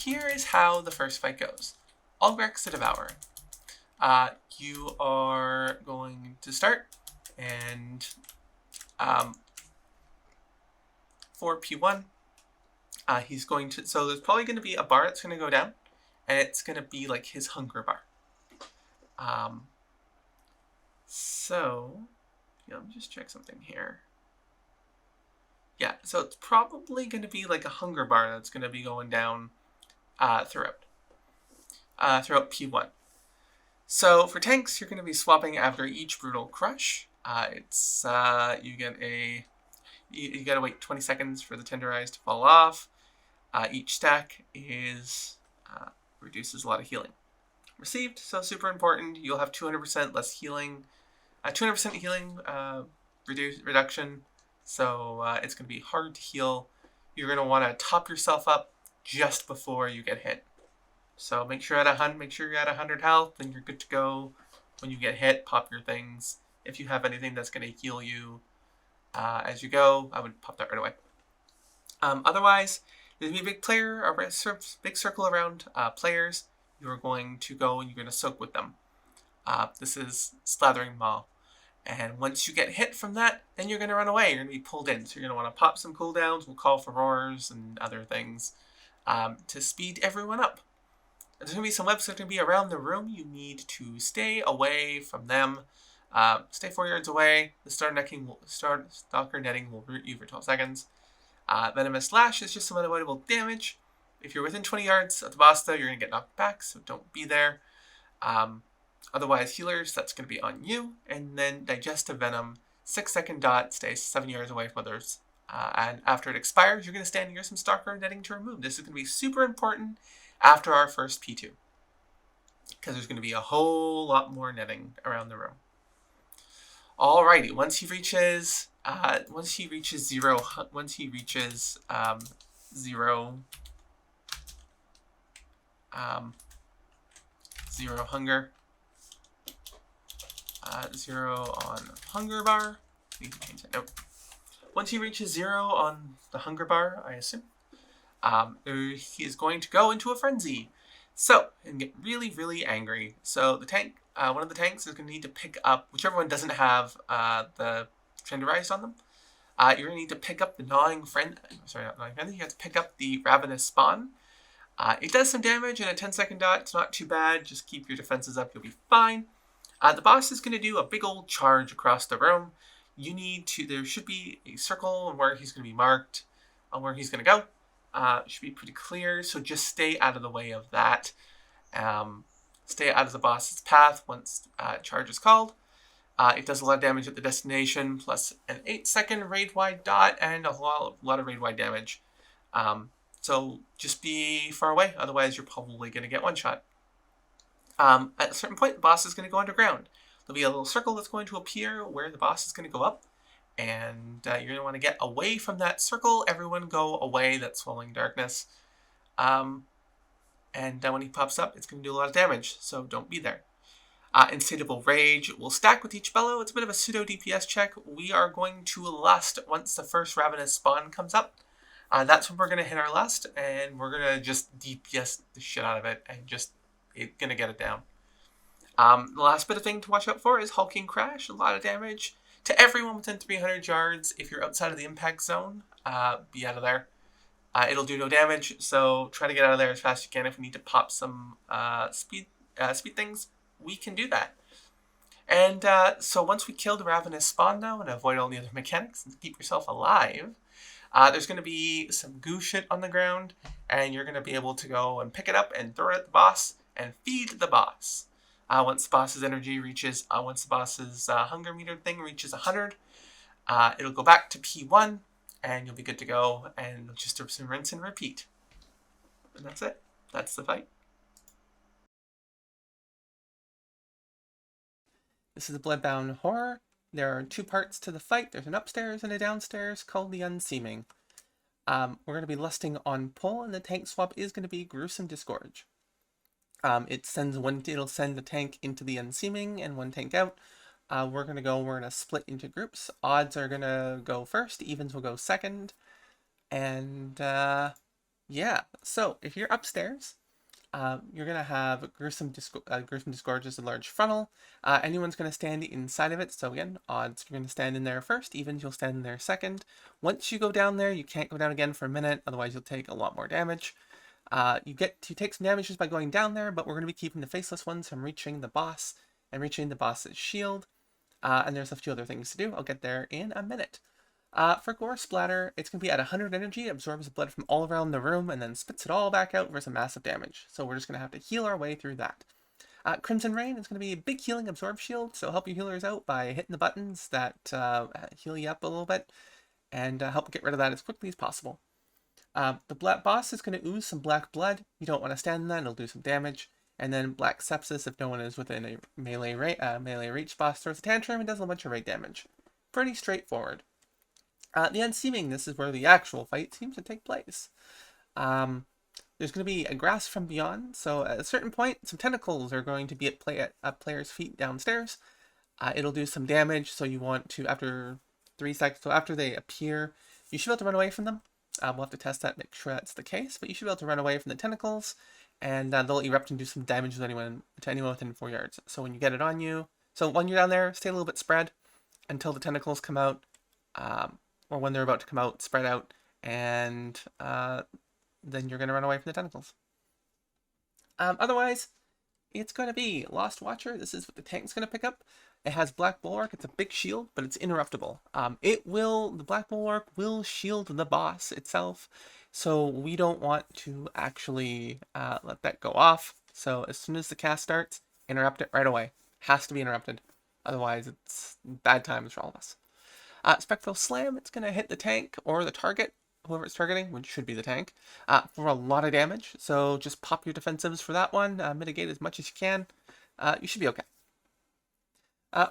here is how the first fight goes. Albrecht's the Devourer. You are going to start, and for P1, he's going to, so there's probably going to be a bar that's going to go down, and it's going to be like his hunger bar. So, yeah, let me just check something here. Yeah, so it's probably going to be like a hunger bar that's going to be going down throughout P1. So for tanks, you're going to be swapping after each brutal crush. You gotta wait 20 seconds for the tenderize to fall off. Each stack reduces a lot of healing. Received, so super important. You'll have 200% less healing, 200% healing reduction. So it's going to be hard to heal. You're going to want to top yourself up just before you get hit. So make sure you're at 100 health, then you're good to go. When you get hit, pop your things. If you have anything that's going to heal you as you go, I would pop that right away. Otherwise, there's going to be a big circle around players. You're going to go and you're going to soak with them. This is Slathering Maw. And once you get hit from that, then you're going to run away. You're going to be pulled in. So you're going to want to pop some cooldowns. We'll call for roars and other things to speed everyone up. There's going to be some webs that are going to be around the room. You need to stay away from them. Stay 4 yards away. The stalker netting will root you for 12 seconds. Venomous Lash is just some unavoidable damage. If you're within 20 yards of the boss, though, you're going to get knocked back, so don't be there. Otherwise, healers, that's going to be on you. And then Digestive Venom, 6-second dot, stays 7 yards away from others. And after it expires, you're going to stand near some Stalker netting to remove. This is going to be super important after our first P2, because there's going to be a whole lot more netting around the room. Alrighty, once he reaches zero hunger, 0 on hunger bar. Need to change that. Nope. Once he reaches 0 on the hunger bar, I assume, he is going to go into a frenzy. So, and get really, really angry. So the tank, one of the tanks is going to need to pick up, whichever one doesn't have the tenderized on them. You're going to need to pick up the gnawing friend. Sorry, not gnawing friend. You have to pick up the ravenous spawn. It does some damage in a 10-second dot. It's not too bad. Just keep your defenses up. You'll be fine. The boss is going to do a big old charge across the room. There should be a circle where he's going to be marked on where he's going to go. It should be pretty clear, so just stay out of the way of that. Stay out of the boss's path once charge is called. It does a lot of damage at the destination, plus an 8-second raid-wide dot and a lot of raid-wide damage. So just be far away, otherwise you're probably going to get one-shot. At a certain point, the boss is going to go underground. There'll be a little circle that's going to appear where the boss is going to go up. And you're going to want to get away from that circle. Everyone go away, that swelling darkness. And when he pops up, it's going to do a lot of damage, so don't be there. Insatiable Rage will stack with each bellow. It's a bit of a pseudo DPS check. We are going to lust once the first Ravenous Spawn comes up. That's when we're going to hit our lust, and we're going to just DPS the shit out of it, and it's going to get it down. The last bit of thing to watch out for is Hulking Crash. A lot of damage to everyone within 300 yards. If you're outside of the impact zone, be out of there. It'll do no damage, so try to get out of there as fast as you can. If we need to pop some speed things, we can do that. And so once we kill the Ravenous Spawn now and avoid all the other mechanics and keep yourself alive, there's going to be some goo shit on the ground, and you're going to be able to go and pick it up and throw it at the boss and feed the boss. Once the boss's hunger meter thing reaches 100, it'll go back to P1, and you'll be good to go, and just rinse and repeat. And that's it. That's the fight. This is a Bloodbound Horror. There are 2 parts to the fight. There's an upstairs and a downstairs called the Unseeming. We're going to be lusting on pull, and the tank swap is going to be Gruesome Disgorge. It'll send the tank into the Unseeming and 1 tank out. We're going to split into groups. Odds are going to go first, evens will go second. And Yeah, so if you're upstairs, you're going to have gruesome disgorges a large funnel. Anyone's going to stand inside of it. So again, odds you're going to stand in there first, evens you'll stand in there second. Once you go down there, you can't go down again for a minute, otherwise you'll take a lot more damage. You get to take some damage just by going down there, but we're going to be keeping the faceless ones from reaching the boss and reaching the boss's shield. And there's a few other things to do. I'll get there in a minute. For Gore Splatter, it's going to be at 100 energy, absorbs blood from all around the room, and then spits it all back out for some massive damage. So we're just going to have to heal our way through that. Crimson Rain is going to be a big healing absorb shield, so help your healers out by hitting the buttons that heal you up a little bit, and help get rid of that as quickly as possible. The Black Boss is going to ooze some black blood. You don't want to stand in that, it'll do some damage. And then Black Sepsis, if no one is within a melee reach, boss throws a tantrum and does a bunch of rate damage. Pretty straightforward. The Unseeming, this is where the actual fight seems to take place. There's going to be a grass from beyond, so at a certain point, some tentacles are going to be at players' feet downstairs. It'll do some damage, so you want to, after 3 seconds, so after they appear, you should be able to run away from them. We'll have to test that, make sure that's the case, but you should be able to run away from the tentacles, and they'll erupt and do some damage to anyone within 4 yards. So when you get it on you, so when you're down there, stay a little bit spread until the tentacles come out, or when they're about to come out, spread out, and then you're going to run away from the tentacles. Otherwise, it's going to be Lost Watcher. This is what the tank's going to pick up. It has Black Bulwark. It's a big shield, but it's interruptible. The Black Bulwark will shield the boss itself, so we don't want to actually let that go off. So as soon as the cast starts, interrupt it right away. Has to be interrupted. Otherwise, it's bad times for all of us. Spectral Slam, it's going to hit the tank or the target, whoever it's targeting, which should be the tank, for a lot of damage. So just pop your defensives for that one, mitigate as much as you can. You should be okay.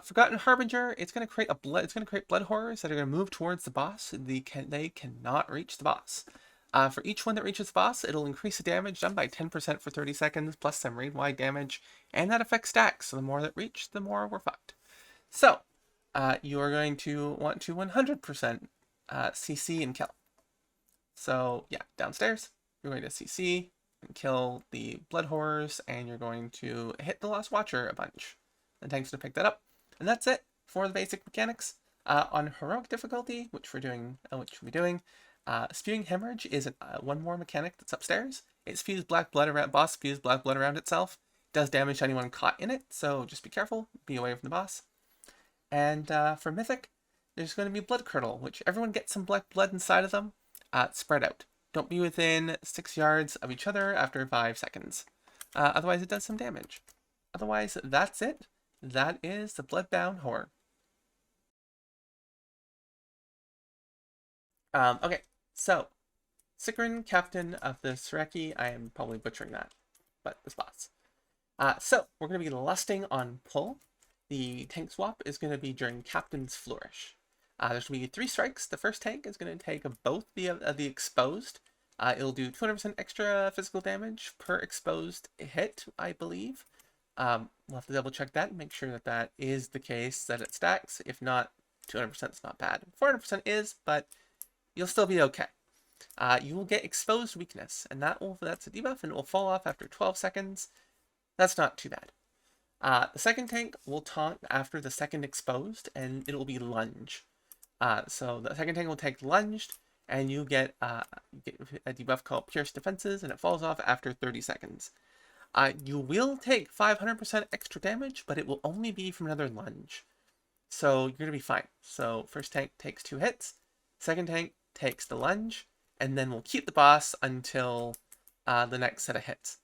Forgotten Harbinger, it's going to create blood horrors that are going to move towards the boss. They cannot reach the boss. For each one that reaches the boss, it'll increase the damage done by 10% for 30 seconds, plus some raid-wide damage, and that affects stacks. So the more that reach, the more we're fucked. So, you are going to want to 100% CC and kill. So yeah, downstairs, you're going to CC and kill the blood horrors, and you're going to hit the Lost Watcher a bunch. The tank's going to pick that up. And that's it for the basic mechanics. On heroic difficulty, which we'll be doing, spewing hemorrhage is one more mechanic that's upstairs. It spews black blood around, boss spews black blood around itself. It does damage to anyone caught in it, so just be careful, be away from the boss. And for mythic, there's going to be blood curdle, which everyone gets some black blood inside of them. Spread out. Don't be within 6 yards of each other after 5 seconds. Otherwise, it does some damage. Otherwise, that's it. That is the Bloodbound Horror. Okay, so Sikrin, captain of the Sureki. I am probably butchering that, but this boss. So we're going to be lusting on pull. The tank swap is going to be during Captain's Flourish. There's going to be 3 strikes. The first tank is going to take both the exposed. It'll do 200% extra physical damage per exposed hit, I believe. We'll have to double check that and make sure that that is the case, that it stacks. If not, 200% is not bad. 400% is, but you'll still be okay. You will get exposed weakness, and that's a debuff, and it will fall off after 12 seconds. That's not too bad. The second tank will taunt after the second exposed, and it'll be lunge. So the second tank will take lunged, and you get a debuff called Pierce Defenses, and it falls off after 30 seconds. You will take 500% extra damage, but it will only be from another lunge. So you're going to be fine. So first tank takes 2 hits, second tank takes the lunge, and then we'll keep the boss until the next set of hits,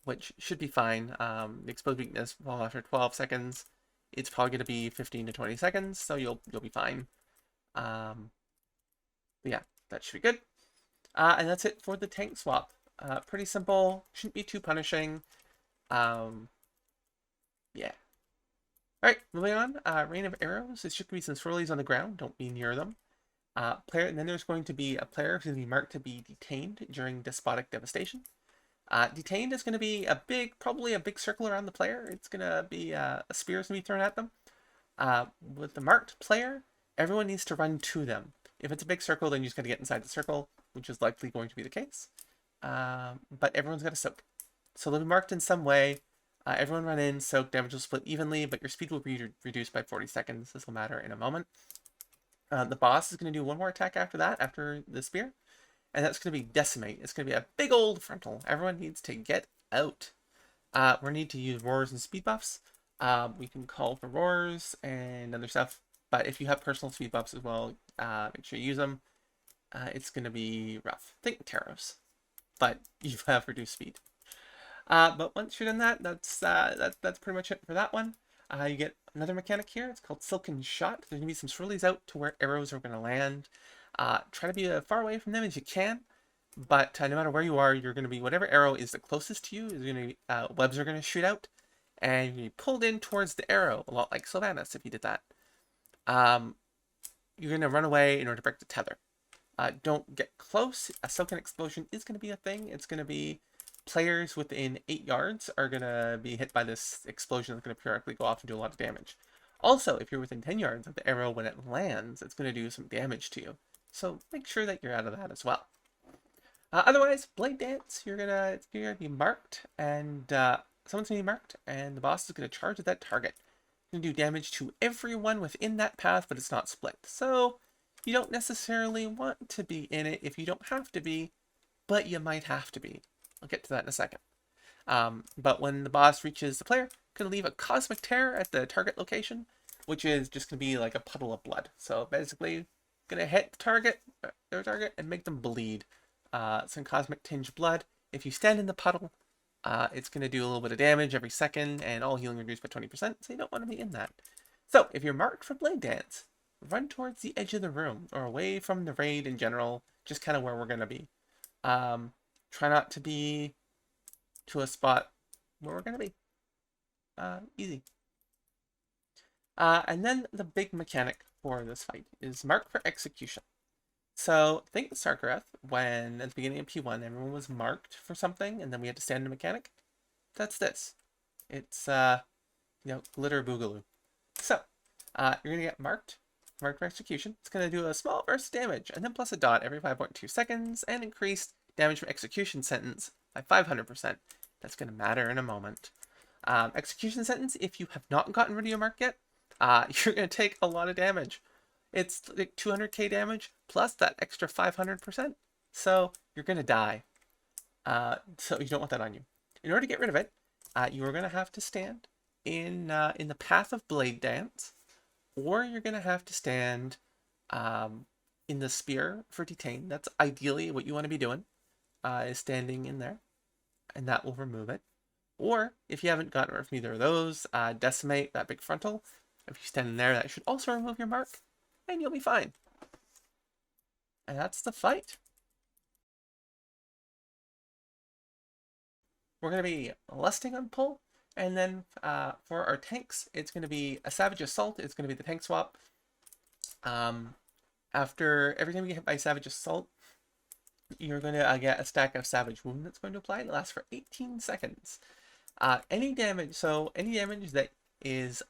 which should be fine. The exposed weakness, well, after 12 seconds, it's probably going to be 15 to 20 seconds, so you'll be fine. But yeah, that should be good. And that's it for the tank swap. Pretty simple, shouldn't be too punishing. Yeah. Alright, moving on. Rain of Arrows. There should be some swirlies on the ground. Don't be near them. And then there's going to be a player who's going to be marked to be detained during Despotic Devastation. Detained is going to be probably a big circle around the player. It's going to be a spear is going to be thrown at them. With the marked player, everyone needs to run to them. If it's a big circle, then you just got to get inside the circle, which is likely going to be the case. but everyone's got to soak. So they'll be marked in some way. Everyone run in, soak, damage will split evenly, but your speed will be reduced by 40 seconds. This will matter in a moment. The boss is going to do one more attack after that, after the spear, and that's going to be Decimate. It's going to be a big old frontal. Everyone needs to get out. We're going to need to use roars and speed buffs. We can call for roars and other stuff, but if you have personal speed buffs as well, make sure you use them. It's going to be rough. Think Taros, but you have reduced speed. But once you're done that, that's pretty much it for that one. You get another mechanic here. It's called Silken Shot. There's going to be some swirlies out to where arrows are going to land. Try to be as far away from them as you can, but no matter where you are, you're going to be, whatever arrow is the closest to you, is going to be, webs are going to shoot out, and you're going to be pulled in towards the arrow, a lot like Sylvanas if you did that. You're going to run away in order to break the tether. Don't get close. A Silken Explosion is going to be a thing. It's going to be players within 8 yards are going to be hit by this explosion that's going to periodically go off and do a lot of damage. Also, if you're within 10 yards of the arrow when it lands, it's going to do some damage to you. So make sure that you're out of that as well. Otherwise, Blade Dance, you're gonna be marked, and someone's gonna be marked, and the boss is gonna charge at that target. It's gonna do damage to everyone within that path, but it's not split. So you don't necessarily want to be in it if you don't have to be, but you might have to be. I'll get to that in a second. But when the boss reaches the player, gonna leave a cosmic tear at the target location, which is just gonna be like a puddle of blood. So basically, gonna hit their target, and make them bleed. Some cosmic tinge blood. If you stand in the puddle, it's gonna do a little bit of damage every second, and all healing reduced by 20%. So you don't want to be in that. So if you're marked for Blade Dance, run towards the edge of the room or away from the raid in general, just kind of where we're gonna be. Try not to be to a spot where we're gonna be. Easy. And then the big mechanic for this fight is mark for execution. So think Sarkareth, when at the beginning of P1 everyone was marked for something and then we had to stand in a mechanic. That's this. It's glitter boogaloo. So you're gonna get marked for execution. It's gonna do a small burst damage and then plus a dot every 5.2 seconds and increased damage from execution sentence by 500%. That's gonna matter in a moment. Execution sentence, if you have not gotten rid of your mark yet, you're gonna take a lot of damage. It's like 200k damage plus that extra 500%. So you're gonna die. So you don't want that on you. In order to get rid of it, you are gonna have to stand in the path of Blade Dance, or you're gonna have to stand in the spear for detain. That's ideally what you want to be doing, is standing in there, and that will remove it. Or if you haven't gotten rid of either of those, decimate that big frontal. If you stand in there, that should also remove your mark, and you'll be fine. And that's the fight. We're going to be lusting on pull, and then for our tanks, it's going to be a Savage Assault. It's going to be the tank swap. After every time you get hit by Savage Assault, you're going to get a stack of Savage Wound that's going to apply. It lasts for 18 seconds. Any damage that is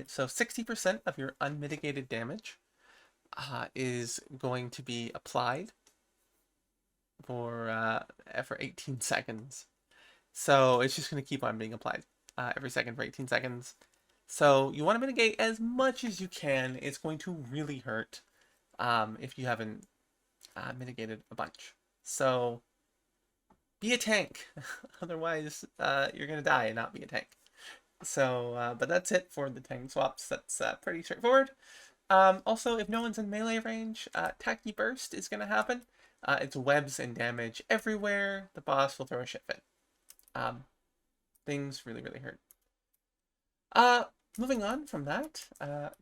so 60% of your unmitigated damage is going to be applied for 18 seconds. So it's just going to keep on being applied every second for 18 seconds. So you want to mitigate as much as you can. It's going to really hurt if you haven't mitigated a bunch. So be a tank. Otherwise, you're going to die and not be a tank. So, but that's it for the tank swaps. That's pretty straightforward. Also, if no one's in melee range, Tacky Burst is going to happen. It's webs and damage everywhere. The boss will throw a shit fit. Things really, really hurt. Moving on from that,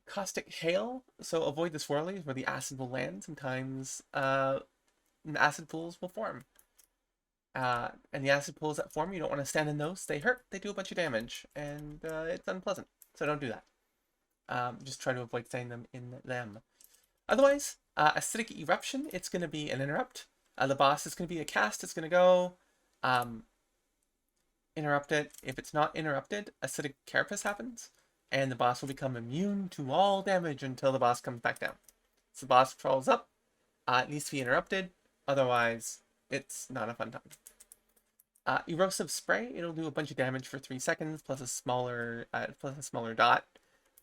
Caustic Hail. So avoid the swirlies where the acid will land. Sometimes acid pools will form. And the acid pools that form, you don't want to stand in those. They hurt, they do a bunch of damage, and it's unpleasant. So don't do that. Just try to avoid standing them in them. Otherwise, Acidic Eruption, it's going to be an interrupt. The boss is going to be a cast. It's going to go interrupt it. If it's not interrupted, Acidic Carapace happens, and the boss will become immune to all damage until the boss comes back down. So the boss crawls up. It needs to be interrupted. Otherwise, it's not a fun time. Erosive Spray, it'll do a bunch of damage for 3 seconds, plus a smaller dot.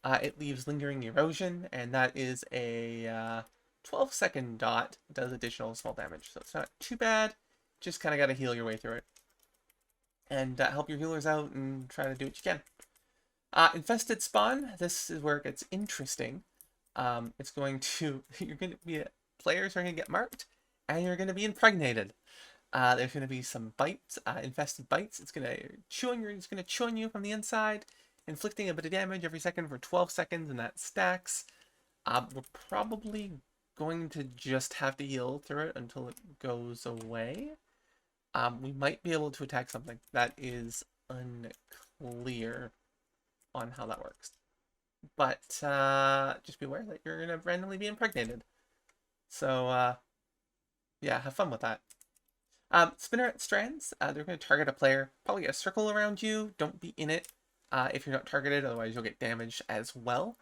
It leaves lingering erosion, and that is a 12-second dot. It does additional small damage, so it's not too bad. Just kind of got to heal your way through it. And help your healers out and try to do what you can. Infested Spawn, this is where it gets interesting. It's going to, players are going to get marked, and you're going to be impregnated. There's going to be some bites, infested bites. It's going to chew on you from the inside, inflicting a bit of damage every second for 12 seconds, and that stacks. We're probably going to just have to heal through it until it goes away. We might be able to attack something. That is unclear on how that works. But just be aware that you're going to randomly be impregnated. So, yeah, have fun with that. Spinneret Strands, they're going to target a player, probably a circle around you. Don't be in it if you're not targeted, otherwise you'll get damaged as well.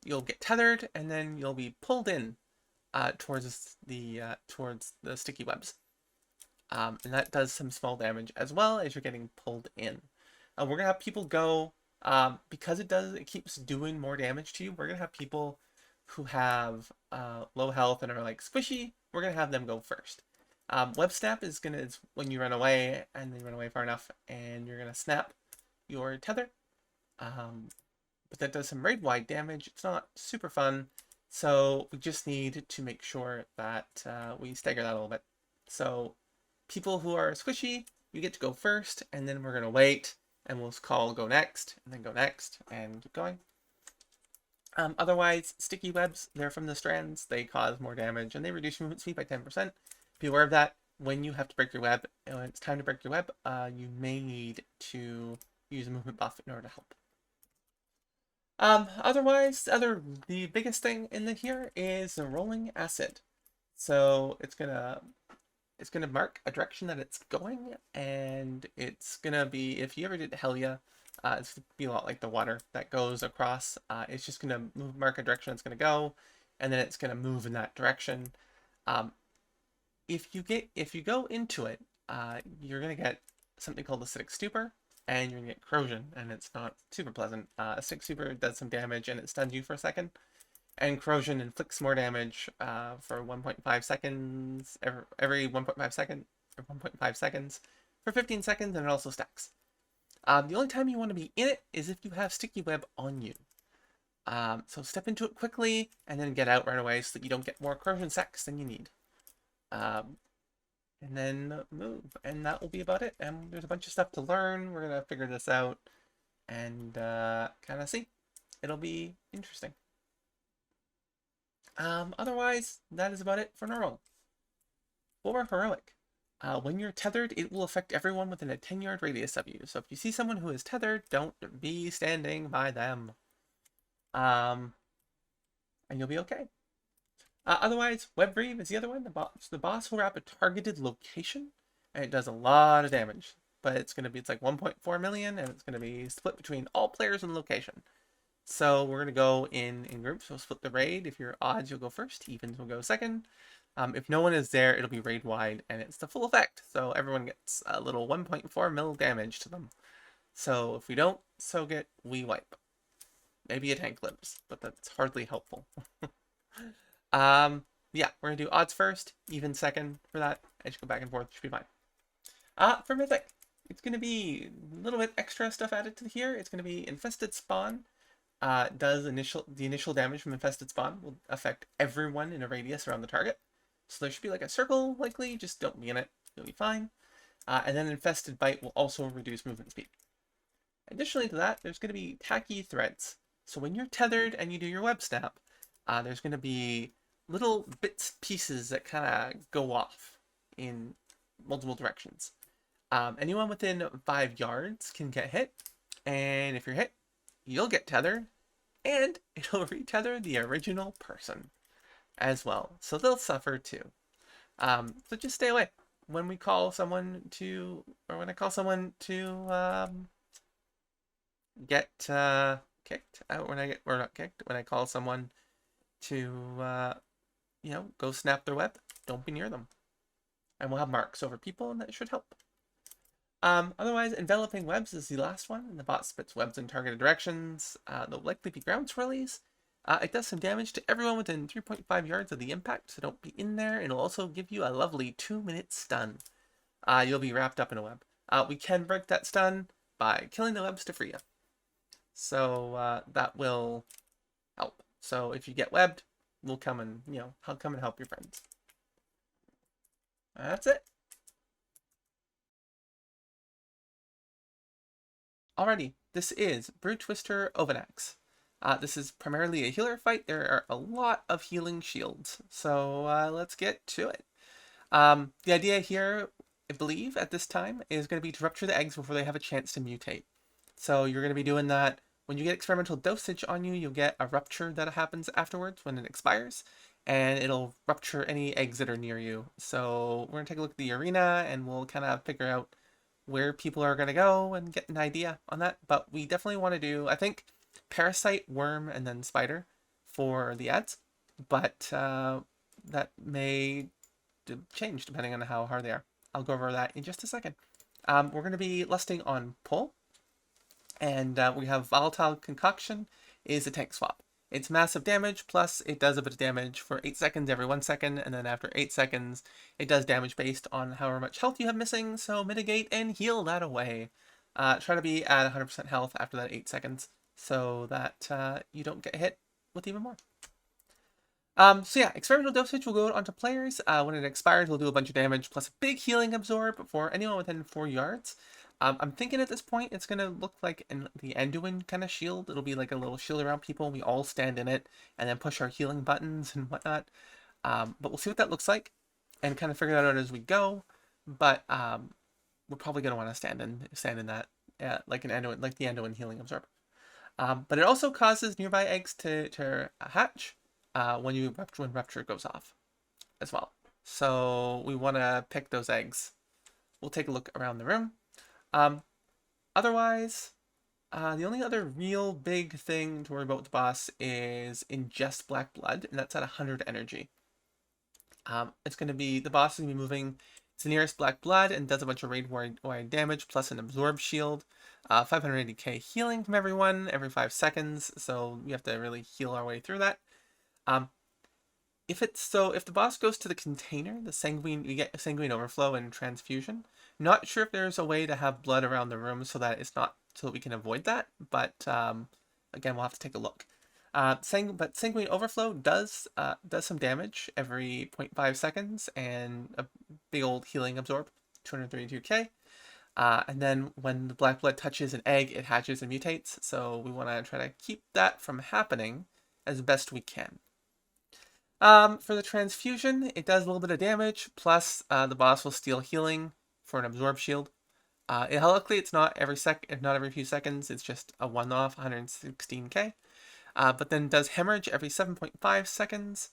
You'll get tethered, and then you'll be pulled in towards the sticky webs. And that does some small damage as well as you're getting pulled in. We're going to have people go, because it keeps doing more damage to you, we're going to have people who have low health and are like squishy, we're going to have them go first. Web snap is when you run away, and then you run away far enough, and you're going to snap your tether. But that does some raid-wide damage. It's not super fun, so we just need to make sure that we stagger that a little bit. So people who are squishy, you get to go first, and then we're going to wait, and we'll call go next, and then go next, and keep going. Otherwise, sticky webs, they're from the strands. They cause more damage, and they reduce movement speed by 10%. Be aware of that. When you have to break your web, and when it's time to break your web, you may need to use a movement buff in order to help. Otherwise, the biggest thing in here is the rolling acid. So it's gonna mark a direction that it's going, and it's gonna be, if you ever did Helia, it's gonna be a lot like the water that goes across. It's just gonna mark a direction it's gonna go, and then it's gonna move in that direction. If you go into it, you're gonna get something called acidic stupor, and you're gonna get corrosion, and it's not super pleasant. Acidic stupor does some damage, and it stuns you for a second, and corrosion inflicts more damage for 1.5 seconds every 1.5 seconds for 15 seconds, and it also stacks. The only time you want to be in it is if you have sticky web on you. So step into it quickly, and then get out right away so that you don't get more corrosion stacks than you need. And then move, and that will be about it. And there's a bunch of stuff to learn. We're gonna figure this out and kind of see. It'll be interesting. Otherwise, that is about it for normal. For heroic, when you're tethered, it will affect everyone within a 10-yard radius of you. So if you see someone who is tethered, don't be standing by them. And you'll be okay. Otherwise, Web Breathe is the other one. The boss will wrap a targeted location, and it does a lot of damage. But it's like 1.4 million, and it's going to be split between all players in the location. So we're going to go in groups. We'll split the raid. If you're odds, you'll go first. Evens will go second. If no one is there, it'll be raid wide, and it's the full effect. So everyone gets a little 1.4 mil damage to them. So if we don't soak it, we wipe. Maybe a tank lives, but that's hardly helpful. Yeah, we're gonna do odds first, even second for that. As you go back and forth, should be fine. For Mythic, it's gonna be a little bit extra stuff added to here. It's gonna be Infested Spawn. The initial damage from Infested Spawn will affect everyone in a radius around the target. So there should be like a circle, likely. Just don't be in it. You'll be fine. And then Infested Bite will also reduce movement speed. Additionally to that, there's gonna be tacky threads. So when you're tethered and you do your web snap, there's gonna be little bits, pieces that kind of go off in multiple directions. Anyone within 5 yards can get hit, and if you're hit, you'll get tethered, and it'll retether the original person as well. So they'll suffer too. So just stay away when we call someone to, or when I call someone to get kicked out. When I call someone to go snap their web, don't be near them. And we'll have marks over people, and that should help. Otherwise, enveloping webs is the last one, and the bot spits webs in targeted directions. They'll likely be ground swirlies. It does some damage to everyone within 3.5 yards of the impact, so don't be in there. It'll also give you a lovely 2-minute stun. You'll be wrapped up in a web. We can break that stun by killing the webs to free you. So that will help. So if you get webbed, we'll come and, I'll come and help your friends. That's it. Alrighty, this is Brood Twister Ovanax. This is primarily a healer fight. There are a lot of healing shields, so let's get to it. The idea here, I believe, at this time, is going to be to rupture the eggs before they have a chance to mutate. So you're going to be doing that. When you get experimental dosage on you, you'll get a rupture that happens afterwards when it expires, and it'll rupture any eggs that are near you. So we're going to take a look at the arena, and we'll kind of figure out where people are going to go and get an idea on that. But we definitely want to do, I think, Parasite, Worm, and then Spider for the ads. But that may change depending on how hard they are. I'll go over that in just a second. We're going to be lusting on Pull. And we have Volatile Concoction is a tank swap. It's massive damage, plus it does a bit of damage for 8 seconds every 1 second, and then after 8 seconds, it does damage based on however much health you have missing, so mitigate and heal that away. Try to be at 100% health after that 8 seconds, so that you don't get hit with even more. So yeah, experimental dosage will go onto players. When it expires, we'll do a bunch of damage, plus a big healing absorb for anyone within 4 yards. I'm thinking at this point it's going to look like the Anduin kind of shield. It'll be like a little shield around people, and we all stand in it, and then push our healing buttons and whatnot. But we'll see what that looks like, and kind of figure that out as we go. But we're probably going to want to stand in that, like the Anduin healing absorb. But it also causes nearby eggs to hatch when rupture goes off, as well. So we want to pick those eggs. We'll take a look around the room. Otherwise, the only other real big thing to worry about with the boss is ingest black blood, and that's at 100 energy. It's going to be, the boss is going to be moving its nearest black blood and does a bunch of raid-wide damage, plus an absorb shield, 580k healing from everyone every 5 seconds, so we have to really heal our way through that. If the boss goes to the container, we get sanguine overflow and transfusion. Not sure if there's a way to have blood around the room so that we can avoid that, but again, we'll have to take a look. But sanguine overflow does some damage every 0.5 seconds and a big old healing absorb, 232k. And then when the black blood touches an egg, it hatches and mutates, so we want to try to keep that from happening as best we can. For the transfusion, it does a little bit of damage, plus the boss will steal healing for an absorb shield. Luckily, it's not every few seconds, it's just a one-off, 116k. But then does hemorrhage every 7.5 seconds.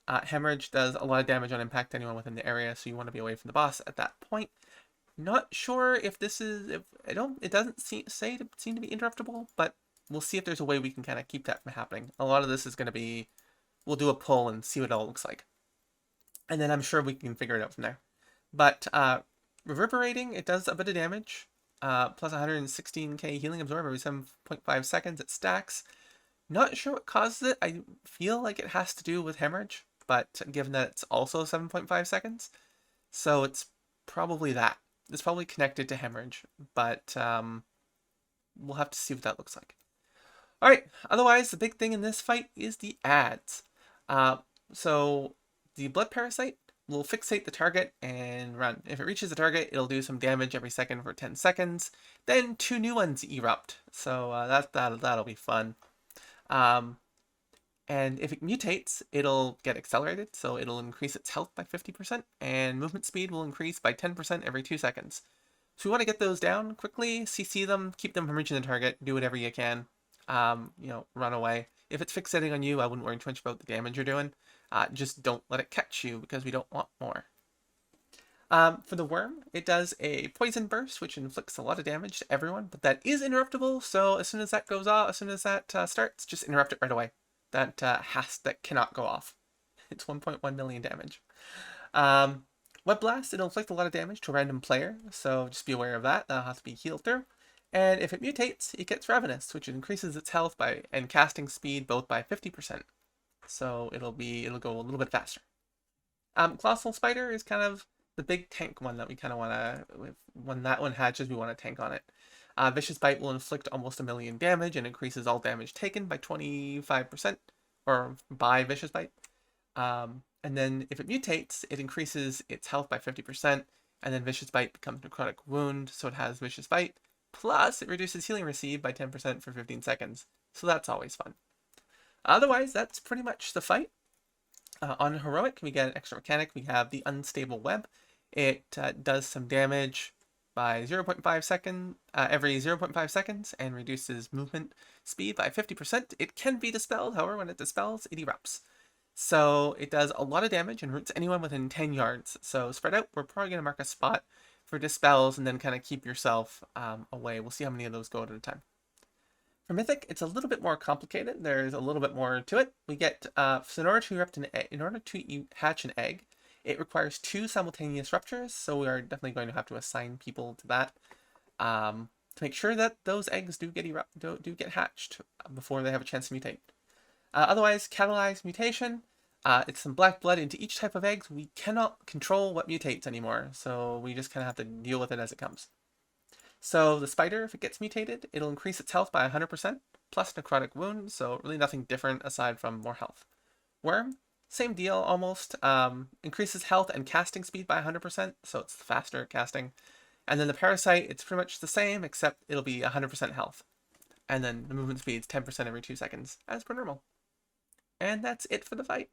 Hemorrhage does a lot of damage on impact to anyone within the area, so you want to be away from the boss at that point. Not sure if this is, it doesn't seem to be interruptible, but we'll see if there's a way we can kind of keep that from happening. A lot of this is going to be, we'll do a pull and see what it all looks like. And then I'm sure we can figure it out from there. But reverberating, it does a bit of damage, plus 116k healing absorb every 7.5 seconds. It stacks. Not sure what causes it. I feel like it has to do with hemorrhage, but given that it's also 7.5 seconds, so it's probably that. It's probably connected to hemorrhage, but we'll have to see what that looks like. Alright, otherwise, the big thing in this fight is the ads. So the blood parasite will fixate the target and run. If it reaches the target, it'll do some damage every second for 10 seconds. Then 2 new ones erupt. So that'll be fun. And if it mutates, it'll get accelerated, so it'll increase its health by 50%, and movement speed will increase by 10% every 2 seconds. So we want to get those down quickly, CC them, keep them from reaching the target, do whatever you can. Run away. If it's fixating on you, I wouldn't worry too much about the damage you're doing. Just don't let it catch you, because we don't want more. For the worm, it does a poison burst, which inflicts a lot of damage to everyone, but that is interruptible, so as soon as that goes off, as soon as that starts, just interrupt it right away. That cannot go off. It's 1.1 million damage. Web Blast, it'll inflict a lot of damage to a random player, so just be aware of that. That'll have to be healed through. And if it mutates, it gets Ravenous, which increases its health by and casting speed both by 50%. So it'll go a little bit faster. Colossal Spider is kind of the big tank one that we kind of want to, when that one hatches, we want to tank on it. Vicious Bite will inflict almost 1 million damage and increases all damage taken by 25%, or by Vicious Bite. And then if it mutates, it increases its health by 50%, and then Vicious Bite becomes Necrotic Wound, so it has Vicious Bite. Plus, it reduces healing received by 10% for 15 seconds, so that's always fun. Otherwise, that's pretty much the fight. On Heroic, we get an extra mechanic. We have the Unstable Web. It does some damage by 0.5 second, every 0.5 seconds, and reduces movement speed by 50%. It can be dispelled, however, when it dispels, it erupts. So it does a lot of damage and roots anyone within 10 yards. So spread out, we're probably going to mark a spot for dispels and then kind of keep yourself away. We'll see how many of those go at a time. For Mythic, it's a little bit more complicated. There's a little bit more to it. We get, so in order to hatch an egg, it requires 2 simultaneous ruptures, so we are definitely going to have to assign people to that to make sure that those eggs do get hatched before they have a chance to mutate. Otherwise, catalyzed mutation, it's some black blood into each type of eggs. We cannot control what mutates anymore, so we just kind of have to deal with it as it comes. So the spider, if it gets mutated, it'll increase its health by 100%, plus Necrotic Wound, so really nothing different aside from more health. Worm, same deal almost, increases health and casting speed by 100%, so it's faster at casting. And then the Parasite, it's pretty much the same, except it'll be 100% health. And then the movement speed's 10% every 2 seconds, as per normal. And that's it for the fight.